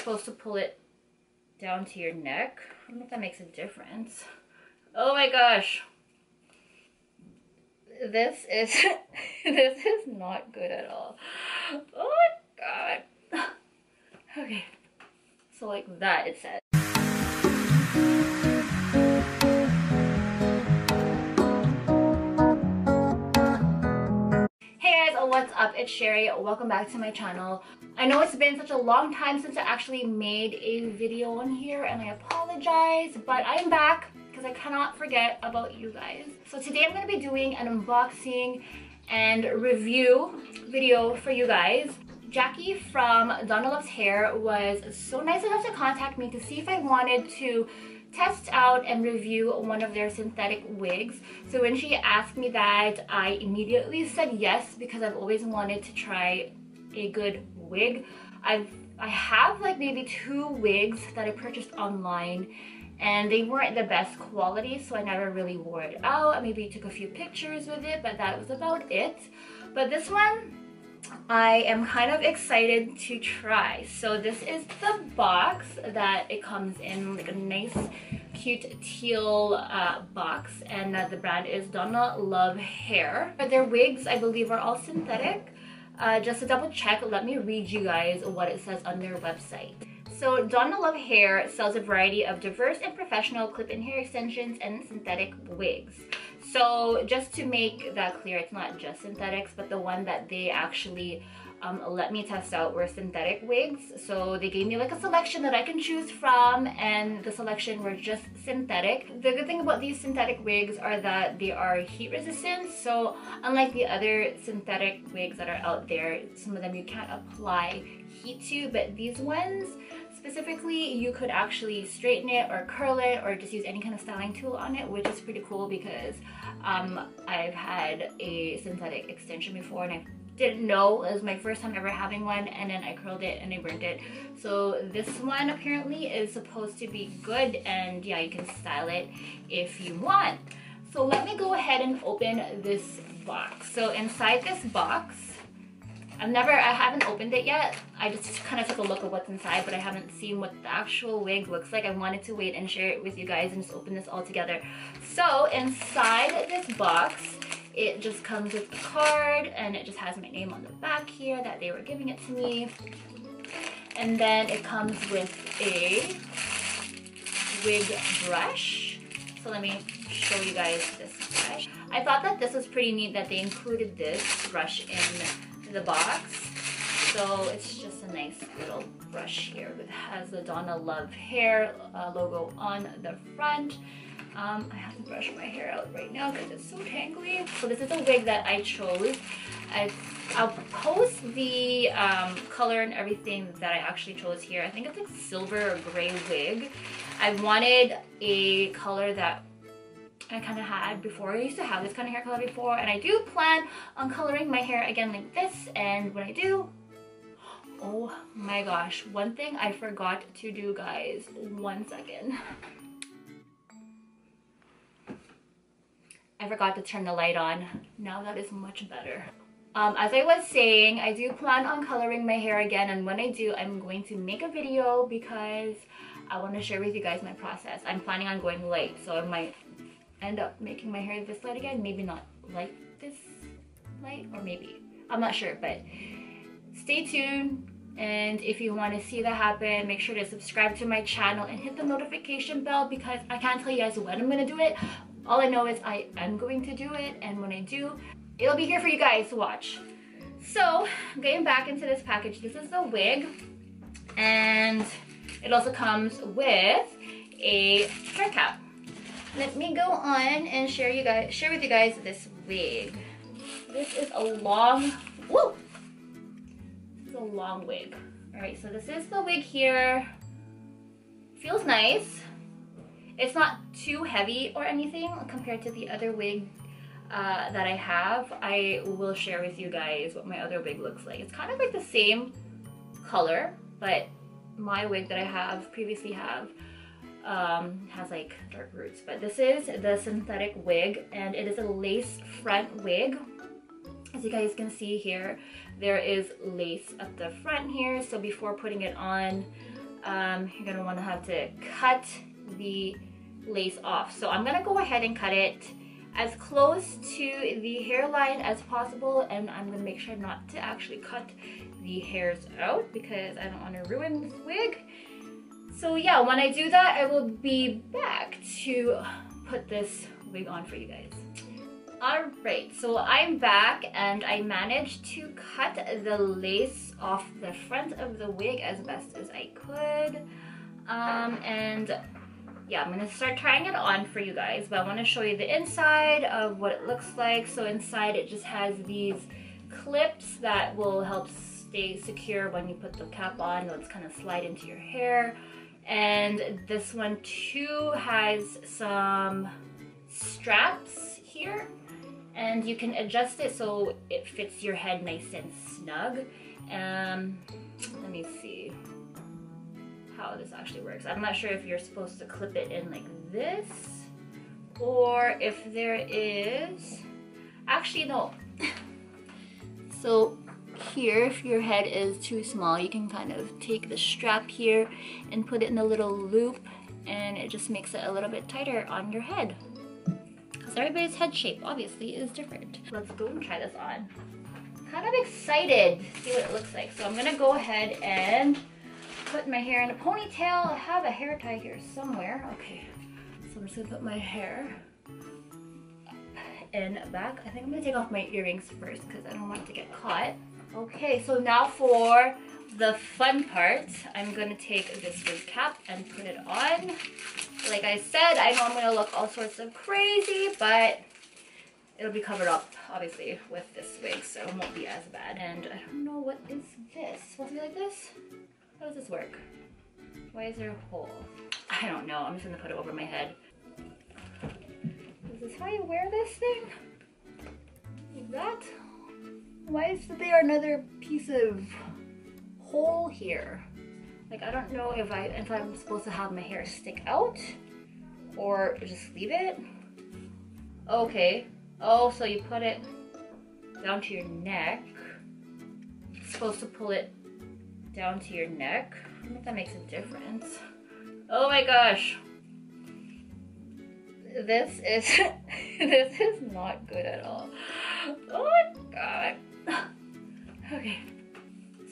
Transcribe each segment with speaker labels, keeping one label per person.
Speaker 1: supposed to pull it down to your neck. I don't know if that makes a difference. Oh my gosh. This is this is not good at all. Oh my god. Okay. So like that it says. What's up, it's Sherry. Welcome back to my channel. I know it's been such a long time since I actually made a video on here and I apologize, but I'm back because I cannot forget about you guys. So today I'm going to be doing an unboxing and review video for you guys. Jackie from DonaLove Hair was so nice enough to contact me to see if I wanted to test out and review one of their synthetic wigs. So when she asked me that, I immediately said yes because I've always wanted to try a good wig. I have like maybe 2 wigs that I purchased online and they weren't the best quality, so I never really wore it out. I maybe took a few pictures with it, but that was about it. But this one I am kind of excited to try. So this is the box that it comes in, like a nice cute teal box, and the brand is DonaLove Hair. But their wigs I believe are all synthetic. Just to double check, let me read you guys what it says on their website. So DonaLove Hair sells a variety of diverse and professional clip-in hair extensions and synthetic wigs. So just to make that clear, it's not just synthetics, but the one that they actually let me test out were synthetic wigs. So they gave me like a selection that I can choose from, and the selection were just synthetic. The good thing about these synthetic wigs are that they are heat resistant. So unlike the other synthetic wigs that are out there, some of them you can't apply heat to, but these ones specifically you could actually straighten it or curl it or just use any kind of styling tool on it, which is pretty cool because I've had a synthetic extension before and I didn't know. It was my first time ever having one, and then I curled it and I burnt it. So this one apparently is supposed to be good, and yeah, you can style it if you want. So let me go ahead and open this box. So inside this box, I haven't opened it yet. I just kind of took a look at what's inside, but I haven't seen what the actual wig looks like. I wanted to wait and share it with you guys and just open this all together. So inside this box, it just comes with a card, and it just has my name on the back here that they were giving it to me. And then it comes with a wig brush. So let me show you guys this brush. I thought that this was pretty neat that they included this brush in the box. So it's just a nice little brush here. It has the DonaLove Hair logo on the front. I have to brush my hair out right now because it's so tangly. So this is a wig that I chose. I'll post the color and everything that I actually chose here. I think it's like silver or gray wig. I wanted a color that I kind of had before. I used to have this kind of hair color before, and I do plan on coloring my hair again like this. And when I do, oh my gosh, one thing I forgot to do, guys. 1 second. I forgot to turn the light on. Now that is much better. As I was saying, I do plan on coloring my hair again, and when I do, I'm going to make a video because I want to share with you guys my process. I'm planning on going light, so I might end up making my hair this light again. Maybe not like this light, or maybe. I'm not sure, but stay tuned. And if you want to see that happen, make sure to subscribe to my channel and hit the notification bell because I can't tell you guys when I'm going to do it. All I know is I am going to do it, and when I do, it'll be here for you guys to watch. So, getting back into this package, this is the wig, and it also comes with a hair cap. Let me go on and share with you guys this wig. This is a long, woo! This is a long wig. Alright, so this is the wig here. Feels nice. It's not too heavy or anything compared to the other wig that I have. I will share with you guys what my other wig looks like. It's kind of like the same color, but my wig that I previously have has like dark roots. But this is the synthetic wig, and it is a lace front wig. As you guys can see here, there is lace at the front here. So before putting it on, you're gonna want to have to cut the lace off. So I'm gonna go ahead and cut it as close to the hairline as possible, and I'm gonna make sure not to actually cut the hairs out because I don't want to ruin this wig. So yeah, when I do that, I will be back to put this wig on for you guys. Alright, so I'm back and I managed to cut the lace off the front of the wig as best as I could. And yeah, I'm gonna start trying it on for you guys, but I want to show you the inside of what it looks like. So inside it just has these clips that will help stay secure when you put the cap on. It'll just kind of slide into your hair. And this one too has some straps here, and you can adjust it so it fits your head nice and snug. Let me see how this actually works. I'm not sure if you're supposed to clip it in like this or if there is, actually no. So here, if your head is too small, you can kind of take the strap here and put it in a little loop, and it just makes it a little bit tighter on your head. Because everybody's head shape obviously is different. Let's go and try this on. Kind of excited to see what it looks like. So I'm gonna go ahead and put my hair in a ponytail. I have a hair tie here somewhere. Okay, so I'm just gonna put my hair in back. I think I'm gonna take off my earrings first because I don't want it to get caught. Okay, so now for the fun part, I'm gonna take this wig cap and put it on. Like I said, I know I'm gonna look all sorts of crazy, but it'll be covered up, obviously, with this wig, so it won't be as bad. And I don't know, what is this? Supposed to be like this? How does this work? Why is there a hole? I don't know, I'm just gonna put it over my head. Is this how you wear this thing? Like that? Why is there another piece of hole here? Like, I don't know if I'm supposed to have my hair stick out or just leave it. Okay. Oh, so you put it down to your neck. It's supposed to pull it down to your neck. I don't know if that makes a difference. Oh my gosh. This is this is not good at all. Oh my god. Okay,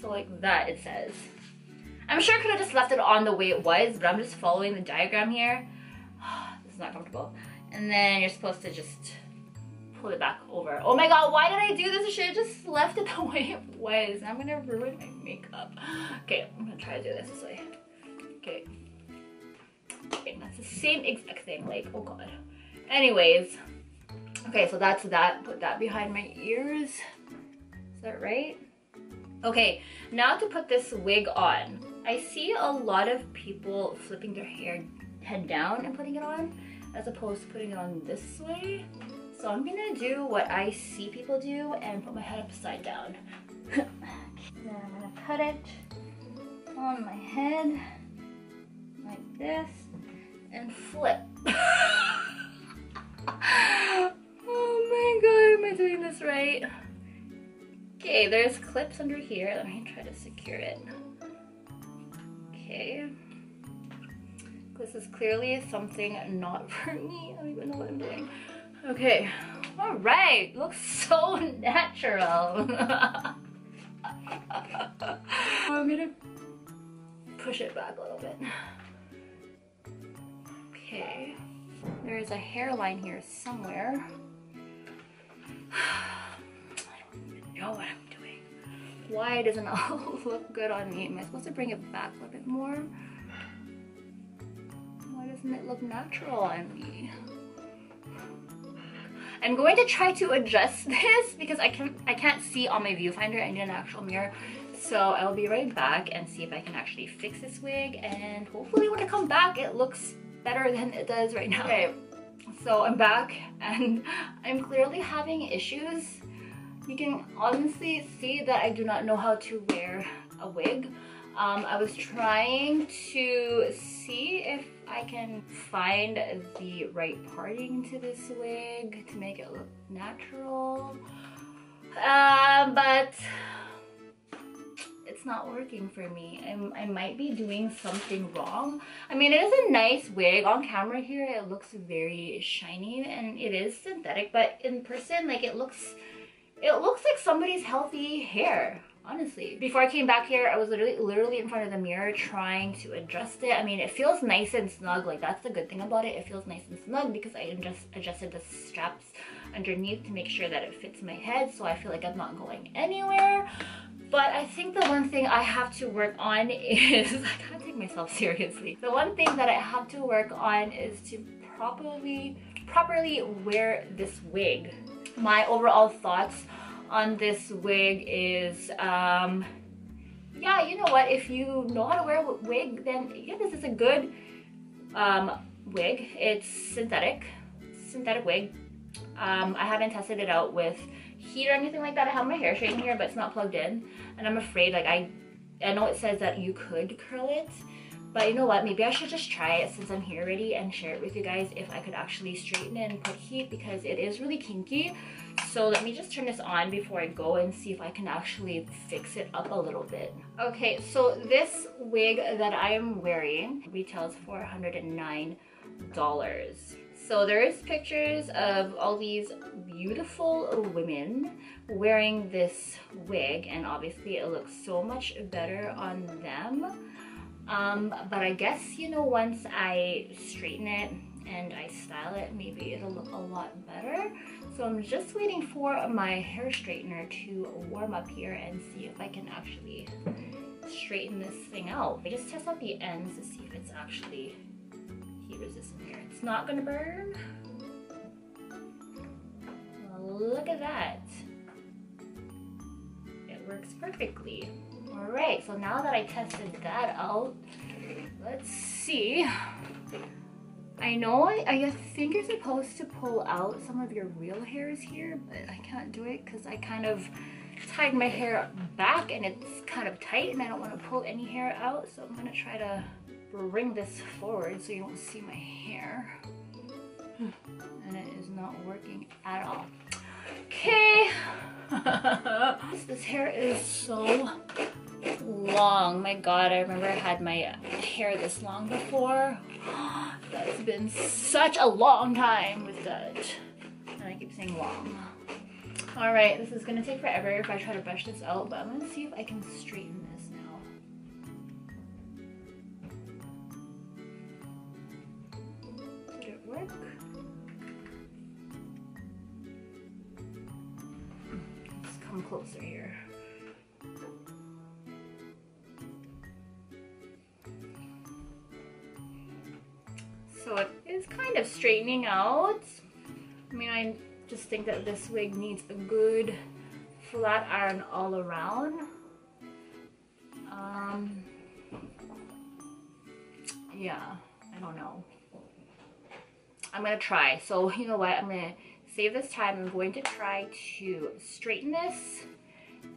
Speaker 1: so like that it says. I'm sure I could have just left it on the way it was, but I'm just following the diagram here. This is not comfortable. And then you're supposed to just pull it back over. Oh my god, why did I do this? I should have just left it the way it was. I'm gonna ruin my makeup. Okay, I'm gonna try to do this way. Okay. Okay, that's the same exact thing, like, oh god. Anyways, okay, so that's that. Put that behind my ears. Is that right? Okay, now to put this wig on. I see a lot of people flipping their head down and putting it on, as opposed to putting it on this way. So I'm gonna do what I see people do and put my head upside down. Then I'm gonna cut it on my head like this and flip. Oh my god, am I doing this right? Okay, there's clips under here. Let me try to secure it. Okay. This is clearly something not for me. I don't even know what I'm doing. Okay. Alright. Looks so natural. I'm gonna push it back a little bit. Okay. There is a hairline here somewhere. Know what I'm doing. Why doesn't it all look good on me? Am I supposed to bring it back a little bit more? Why doesn't it look natural on me? I'm going to try to adjust this because I can't see on my viewfinder. I need an actual mirror. So I'll be right back and see if I can actually fix this wig, and hopefully when I come back it looks better than it does right now. Okay, so I'm back and I'm clearly having issues. You can honestly see that I do not know how to wear a wig. I was trying to see if I can find the right parting to this wig to make it look natural. But it's not working for me. I might be doing something wrong. I mean, it is a nice wig. On camera here, it looks very shiny and it is synthetic, but in person, like it looks like somebody's healthy hair. Honestly, before I came back here, I was literally in front of the mirror trying to adjust it. I mean, it feels nice and snug. Like, that's the good thing about it. It feels nice and snug because I just adjusted the straps underneath to make sure that it fits my head, so I feel like I'm not going anywhere. But I think the one thing I have to work on is I can't take myself seriously. The one thing that I have to work on is to properly wear this wig. My overall thoughts on this wig is yeah, you know what, if you know how to wear a wig, then yeah, this is a good wig. It's synthetic wig. I haven't tested it out with heat or anything like that. I have my hair straightened here, but it's not plugged in, and I'm afraid, like, I know it says that you could curl it, but you know what, maybe I should just try it since I'm here already and share it with you guys if I could actually straighten it and put heat, because it is really kinky. So let me just turn this on before I go and see if I can actually fix it up a little bit. Okay, so this wig that I am wearing retails for $109. So there is pictures of all these beautiful women wearing this wig, and obviously it looks so much better on them. But I guess, you know, once I straighten it and I style it, maybe it'll look a lot better. So I'm just waiting for my hair straightener to warm up here and see if I can actually straighten this thing out. I just test out the ends to see if it's actually heat resistant here. It's not gonna burn. Well, look at that. It works perfectly. All right, so now that I tested that out, let's see. I know I think you're supposed to pull out some of your real hairs here, but I can't do it because I kind of tied my hair back and it's kind of tight and I don't want to pull any hair out. So I'm gonna try to bring this forward so you don't see my hair. And it is not working at all. Okay. This hair is so long. My god, I remember I had my hair this long before. That's been such a long time with that. And I keep saying long. Alright, this is gonna take forever if I try to brush this out, but I'm gonna see if I can straighten this now. Did it work? Let's come closer here. So it is kind of straightening out. I mean, I just think that this wig needs a good flat iron all around. Yeah, I don't know. I'm gonna try. So you know what? I'm gonna save this time. I'm going to try to straighten this,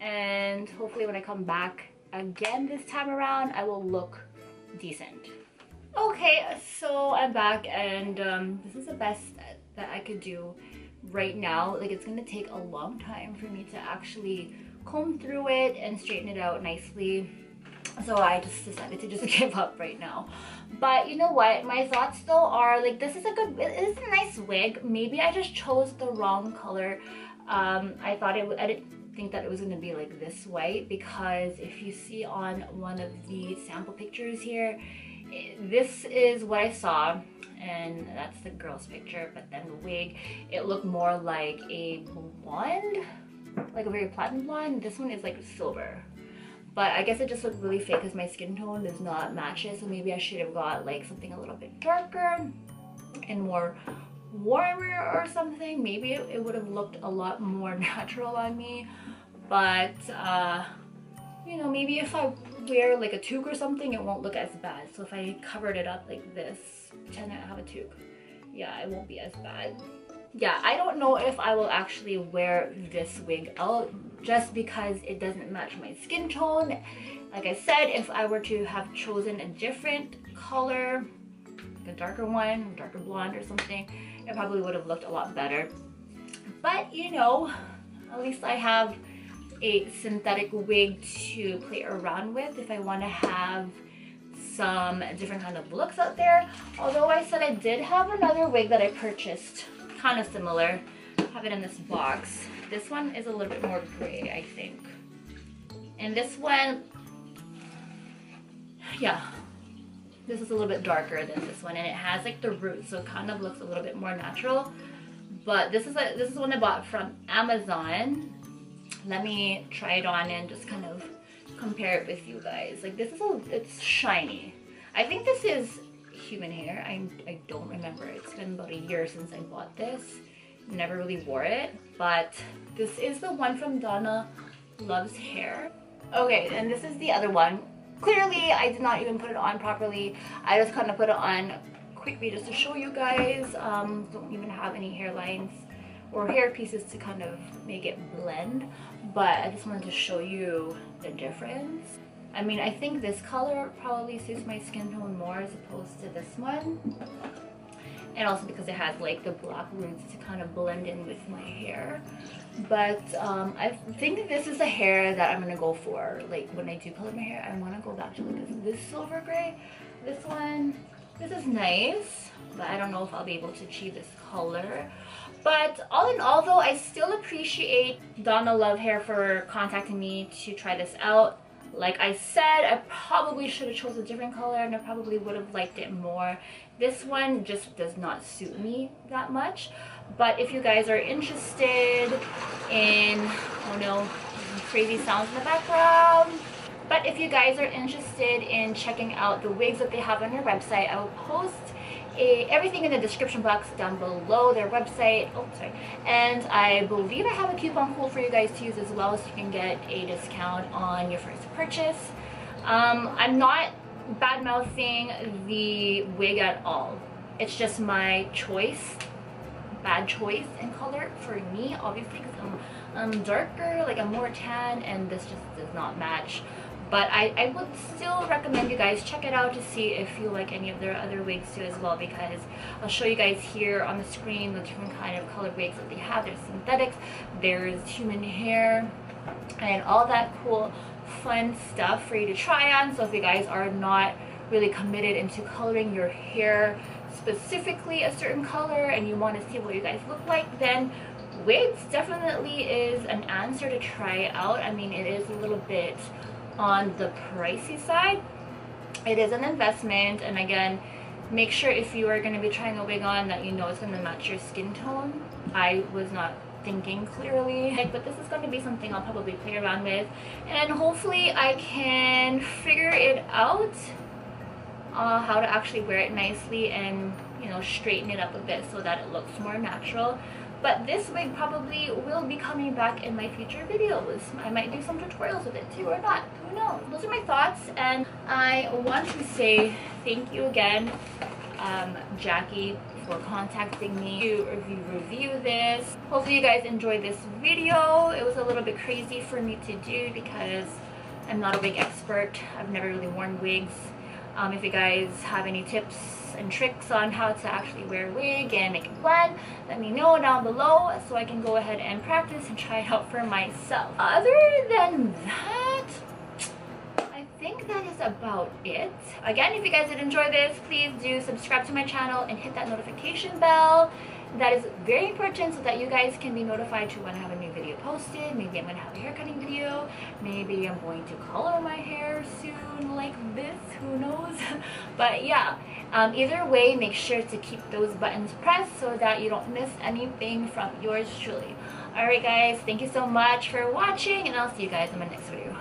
Speaker 1: and hopefully when I come back again this time around, I will look decent. Okay, so I'm back, and this is the best that I could do right now. Like, it's gonna take a long time for me to actually comb through it and straighten it out nicely. So I just decided to just give up right now. But you know what? My thoughts though are, like, this is a good, it is a nice wig. Maybe I just chose the wrong color. I didn't think that it was gonna be like this white, because if you see on one of the sample pictures here, this is what I saw, and that's the girl's picture, but then the wig, it looked more like a blonde, like a very platinum blonde. This one is like silver, but I guess it just looked really fake because my skin tone does not match it, so maybe I should have got like something a little bit darker and more warmer or something. Maybe it would have looked a lot more natural on me, but you know, maybe if I wear like a toque or something, it won't look as bad. So if I covered it up like this, pretend I have a toque, yeah, it won't be as bad. Yeah, I don't know if I will actually wear this wig out just because it doesn't match my skin tone. Like I said, if I were to have chosen a different color, like a darker one, darker blonde or something, it probably would have looked a lot better. But you know, at least I have a synthetic wig to play around with if I want to have some different kind of looks out there. Although I said I did have another wig that I purchased, kind of similar. I have it in this box. This one is a little bit more gray, I think. And this one, yeah, this is a little bit darker than this one, and it has like the roots, so it kind of looks a little bit more natural. But this is one I bought from Amazon. Let me try it on and just kind of compare it with you guys. Like this is it's shiny. I think this is human hair. I don't remember. It's been about a year since I bought this. Never really wore it, but this is the one from DonaLove Hair. Okay, and this is the other one. Clearly, I did not even put it on properly. I just kind of put it on quickly just to show you guys. Don't even have any hairlines or hair pieces to kind of make it blend, but I just wanted to show you the difference. I mean, I think this color probably suits my skin tone more as opposed to this one. And also because it has like the black roots to kind of blend in with my hair. But I think this is the hair that I'm gonna go for. Like when I do color my hair, I wanna go back to like this silver gray. This one, this is nice, but I don't know if I'll be able to achieve this color. But all in all though, I still appreciate DonaLove Hair for contacting me to try this out. Like I said, I probably should have chosen a different color and I probably would have liked it more. This one just does not suit me that much. But if you guys are interested in, oh no, crazy sounds in the background. But if you guys are interested in checking out the wigs that they have on their website, I will post everything in the description box down below, their website. Oh, sorry. And I believe I have a coupon code for you guys to use as well, so you can get a discount on your first purchase. I'm not bad-mouthing the wig at all. It's just my choice. Bad choice in color for me, obviously, because I'm darker, like I'm more tan, and this just does not match. But I would still recommend you guys check it out to see if you like any of their other wigs too as well, because I'll show you guys here on the screen the different kind of colored wigs that they have. There's synthetics, there's human hair, and all that cool fun stuff for you to try on. So if you guys are not really committed into coloring your hair specifically a certain color and you want to see what you guys look like, then wigs definitely is an answer to try out. I mean, it is a little bit on the pricey side. It is an investment, and again, make sure if you are going to be trying a wig on that you know it's going to match your skin tone. I was not thinking clearly, but this is going to be something I'll probably play around with, and hopefully I can figure it out how to actually wear it nicely and, you know, straighten it up a bit so that it looks more natural. But this wig probably will be coming back in my future videos. I might do some tutorials with it too, or not. Who knows? Those are my thoughts, and I want to say thank you again, Jackie, for contacting me to review this. Hopefully you guys enjoyed this video. It was a little bit crazy for me to do because I'm not a wig expert. I've never really worn wigs. If you guys have any tips and tricks on how to actually wear a wig and make it blend, let me know down below so I can go ahead and practice and try it out for myself. Other than that, I think that is about it. Again, if you guys did enjoy this, please do subscribe to my channel and hit that notification bell. That is very important so that you guys can be notified to when I have a new video posted. Maybe I'm going to have a hair cutting video. Maybe I'm going to color my hair soon like this. Who knows? But yeah, either way, make sure to keep those buttons pressed so that you don't miss anything from yours truly. Alright guys, thank you so much for watching, and I'll see you guys in my next video.